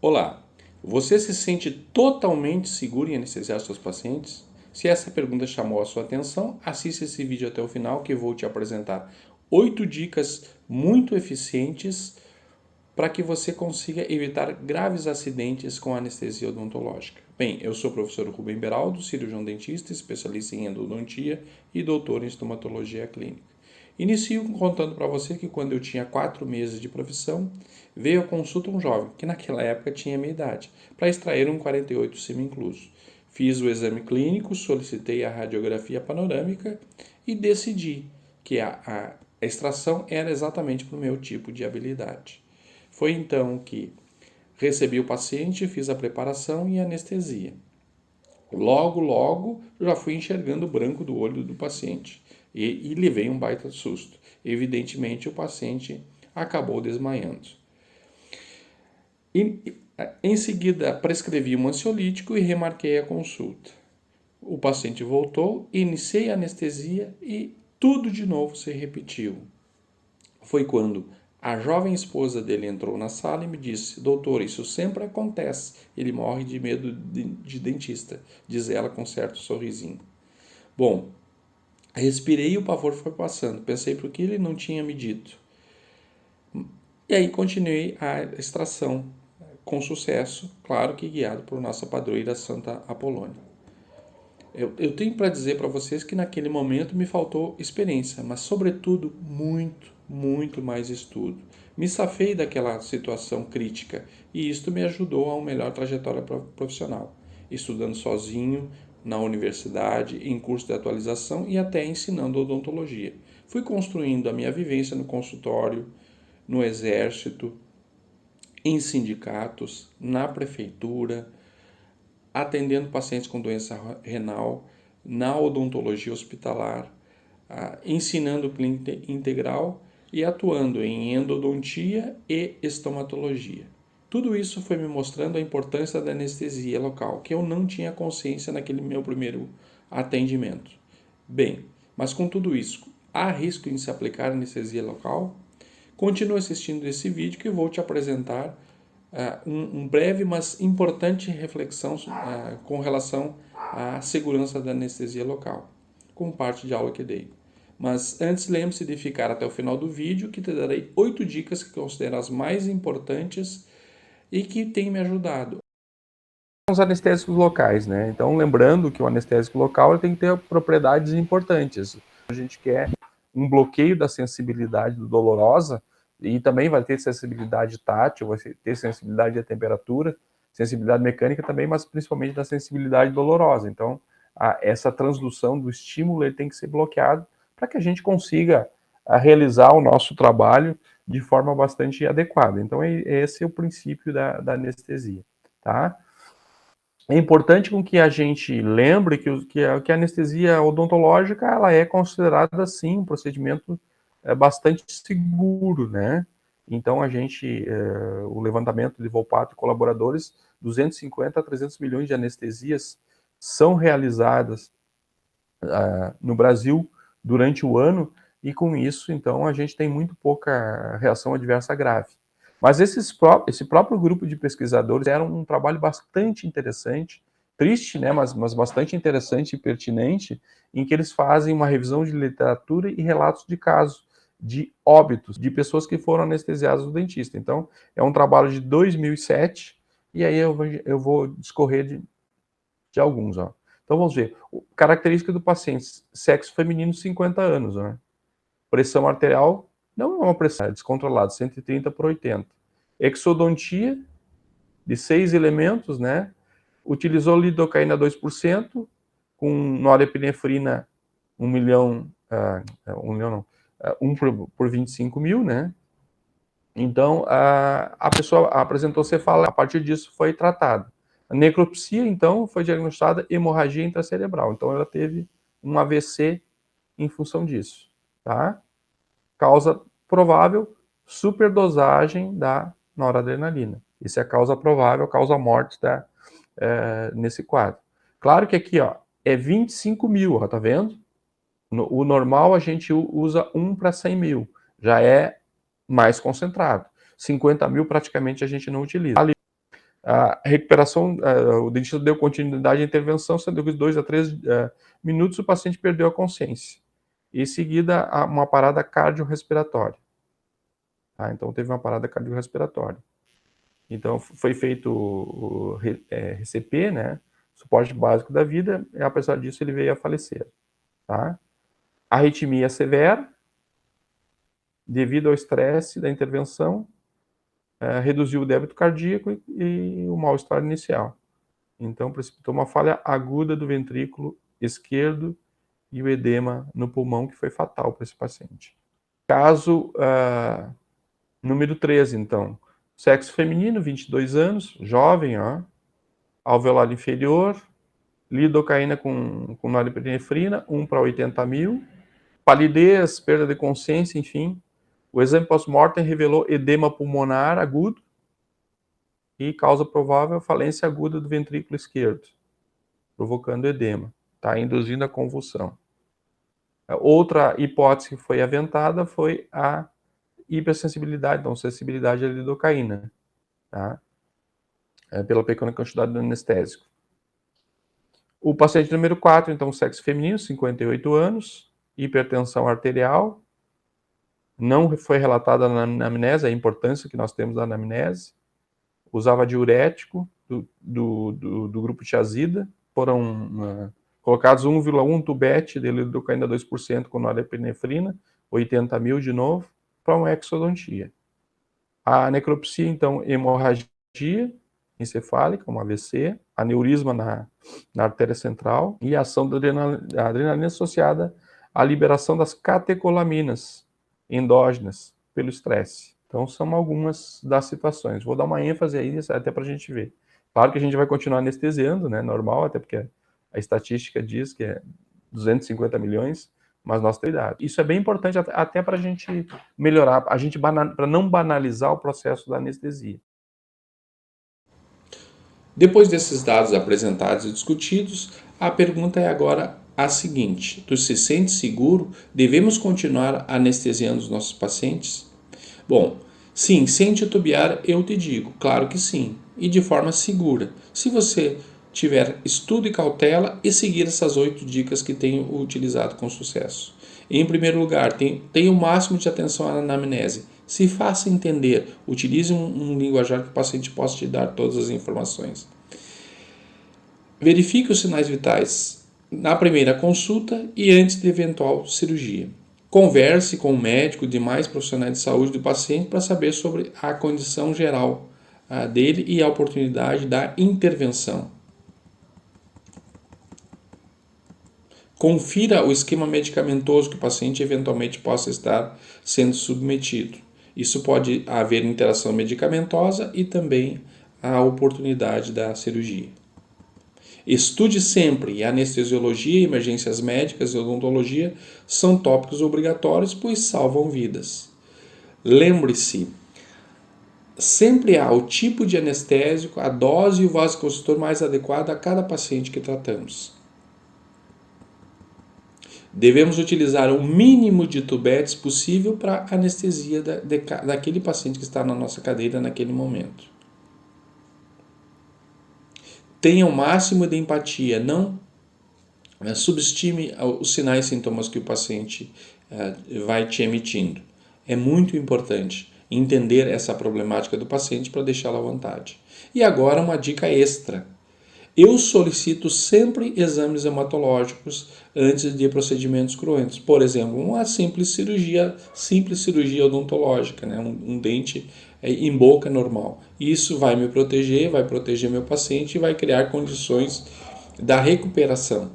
Olá, você se sente totalmente seguro em anestesiar seus pacientes? Se essa pergunta chamou a sua atenção, assista esse vídeo até o final que eu vou te apresentar 8 dicas muito eficientes para que você consiga evitar graves acidentes com anestesia odontológica. Bem, eu sou o professor Rubem Beraldo, cirurgião dentista, especialista em endodontia e doutor em estomatologia clínica. Inicio contando para você que quando eu tinha 4 meses de profissão, veio à consulta um jovem, que naquela época tinha minha idade, para extrair um 48 semi-incluso. Fiz o exame clínico, solicitei a radiografia panorâmica e decidi que a extração era exatamente para o meu tipo de habilidade. Foi então que recebi o paciente, fiz a preparação e anestesia. Logo, já fui enxergando o branco do olho do paciente e levei um baita susto. Evidentemente, o paciente acabou desmaiando. Em seguida, prescrevi um ansiolítico e remarquei a consulta. O paciente voltou, iniciei a anestesia e tudo de novo se repetiu. Foi quando a jovem esposa dele entrou na sala e me disse: doutor, isso sempre acontece. Ele morre de medo de dentista, diz ela com certo sorrisinho. Bom, respirei e o pavor foi passando. Pensei por que ele não tinha me dito. E aí continuei a extração com sucesso, claro que guiado por nossa padroeira Santa Apolônia. Eu tenho para dizer para vocês que naquele momento me faltou experiência, mas sobretudo muito mais estudo. Me safei daquela situação crítica e isto me ajudou a uma melhor trajetória profissional, estudando sozinho, na universidade, em curso de atualização e até ensinando odontologia. Fui construindo a minha vivência no consultório, no exército, em sindicatos, na prefeitura, atendendo pacientes com doença renal, na odontologia hospitalar, ensinando clínica integral e atuando em endodontia e estomatologia. Tudo isso foi me mostrando a importância da anestesia local, que eu não tinha consciência naquele meu primeiro atendimento. Bem, mas com tudo isso, há risco em se aplicar anestesia local? Continue assistindo esse vídeo que eu vou te apresentar um breve, mas importante reflexão com relação à segurança da anestesia local, como parte de aula que dei. Mas antes, lembre-se de ficar até o final do vídeo, que te darei 8 dicas que considero as mais importantes e que têm me ajudado. Os anestésicos locais, né? Então, lembrando que o anestésico local ele tem que ter propriedades importantes. A gente quer um bloqueio da sensibilidade dolorosa e também vai ter sensibilidade tátil, vai ter sensibilidade à temperatura, sensibilidade mecânica também, mas principalmente da sensibilidade dolorosa. Então, essa transdução do estímulo ele tem que ser bloqueado para que a gente consiga realizar o nosso trabalho de forma bastante adequada. Então, esse é o princípio da anestesia, tá? É importante com que a gente lembre que a anestesia odontológica ela é considerada, sim, um procedimento bastante seguro, né? Então, o levantamento de Volpato e colaboradores, 250 a 300 milhões de anestesias são realizadas no Brasil durante o ano, e com isso, então, a gente tem muito pouca reação adversa grave. Mas esse próprio grupo de pesquisadores era um trabalho bastante interessante, triste, né, mas bastante interessante e pertinente, em que eles fazem uma revisão de literatura e relatos de casos de óbitos, de pessoas que foram anestesiadas no dentista. Então, é um trabalho de 2007, e aí eu vou discorrer de alguns, ó. Então vamos ver. Característica do paciente: sexo feminino, 50 anos, né? Pressão arterial não é uma pressão, é descontrolada, 130 por 80. Exodontia de 6 elementos, né? Utilizou lidocaína 2%, com norepinefrina 1 milhão, 1 milhão não, 1 por 25 mil, né? Então, a pessoa apresentou cefaleia, a partir disso foi tratada. A necropsia, então, foi diagnosticada hemorragia intracerebral. Então, ela teve um AVC em função disso, tá? Causa provável, superdosagem da noradrenalina. Isso é a causa provável, causa morte nesse quadro. Claro que aqui, ó, é 25 mil, ó, tá vendo? O normal a gente usa 1 para 100 mil, já é mais concentrado. 50 mil praticamente a gente não utiliza. A recuperação, o dentista deu continuidade à intervenção, sendo que 2 a 3 minutos o paciente perdeu a consciência. E em seguida, uma parada cardiorrespiratória. Tá? Então, teve uma parada cardiorrespiratória. Então, foi feito o RCP, né? Suporte básico da vida, e apesar disso ele veio a falecer. Tá? Arritmia severa, devido ao estresse da intervenção, reduziu o débito cardíaco e o mal-estar inicial. Então, precipitou uma falha aguda do ventrículo esquerdo e o edema no pulmão, que foi fatal para esse paciente. Caso número 13, então. Sexo feminino, 22 anos, jovem, alveolar inferior, lidocaína com norepinefrina, 1 para 80 mil, palidez, perda de consciência, enfim. O exame pós-mortem revelou edema pulmonar agudo e causa provável falência aguda do ventrículo esquerdo, provocando edema, tá? Induzindo a convulsão. Outra hipótese que foi aventada foi a hipersensibilidade, então sensibilidade à lidocaína, tá? Pela pequena quantidade do anestésico. O paciente número 4, então, sexo feminino, 58 anos, hipertensão arterial, não foi relatada na anamnese, a importância que nós temos da anamnese, usava diurético do grupo tiazida, foram colocados 1,1 tubete de lidocaína 2% com norepinefrina, 80 mil de novo, para uma exodontia. A necropsia, então, hemorragia encefálica, um AVC, aneurisma na artéria central e a ação da adrenalina associada à liberação das catecolaminas endógenas pelo estresse. Então, são algumas das situações. Vou dar uma ênfase aí, até para a gente ver. Claro que a gente vai continuar anestesiando, né, normal, até porque a estatística diz que é 250 milhões, mas nós temos idade. Isso é bem importante até para a gente melhorar, para não banalizar o processo da anestesia. Depois desses dados apresentados e discutidos, a pergunta é agora a seguinte: tu se sente seguro? Devemos continuar anestesiando os nossos pacientes? Bom, sim, sem titubear eu te digo, claro que sim, e de forma segura. Se você tiver estudo e cautela e seguir essas 8 dicas que tenho utilizado com sucesso. Em primeiro lugar, tenha o máximo de atenção à anamnese. Se faça entender, utilize um linguajar que o paciente possa te dar todas as informações. Verifique os sinais vitais na primeira consulta e antes de eventual cirurgia. Converse com o médico e demais profissionais de saúde do paciente para saber sobre a condição geral dele e a oportunidade da intervenção. Confira o esquema medicamentoso que o paciente eventualmente possa estar sendo submetido. Isso pode haver interação medicamentosa e também a oportunidade da cirurgia. Estude sempre, e anestesiologia, emergências médicas e odontologia são tópicos obrigatórios, pois salvam vidas. Lembre-se, sempre há o tipo de anestésico, a dose e o vasoconstritor mais adequado a cada paciente que tratamos. Devemos utilizar o mínimo de tubetes possível para a anestesia daquele paciente que está na nossa cadeira naquele momento. Tenha o máximo de empatia, não subestime os sinais e sintomas que o paciente vai te emitindo. É muito importante entender essa problemática do paciente para deixá-lo à vontade. E agora uma dica extra. Eu solicito sempre exames hematológicos antes de procedimentos cruentos. Por exemplo, uma simples cirurgia odontológica, né? Um dente em boca normal. Isso vai me proteger, vai proteger meu paciente e vai criar condições da recuperação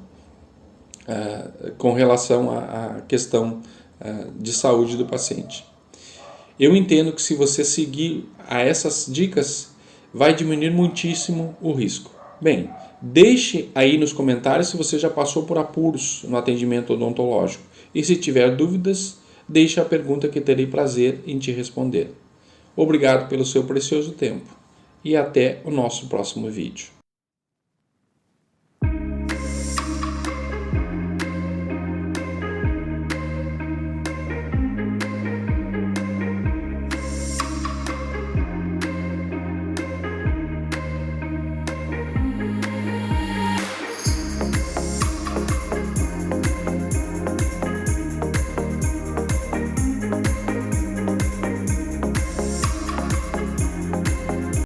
com relação à questão de saúde do paciente. Eu entendo que se você seguir a essas dicas, vai diminuir muitíssimo o risco. Bem, deixe aí nos comentários se você já passou por apuros no atendimento odontológico. E se tiver dúvidas, deixe a pergunta que terei prazer em te responder. Obrigado pelo seu precioso tempo e até o nosso próximo vídeo.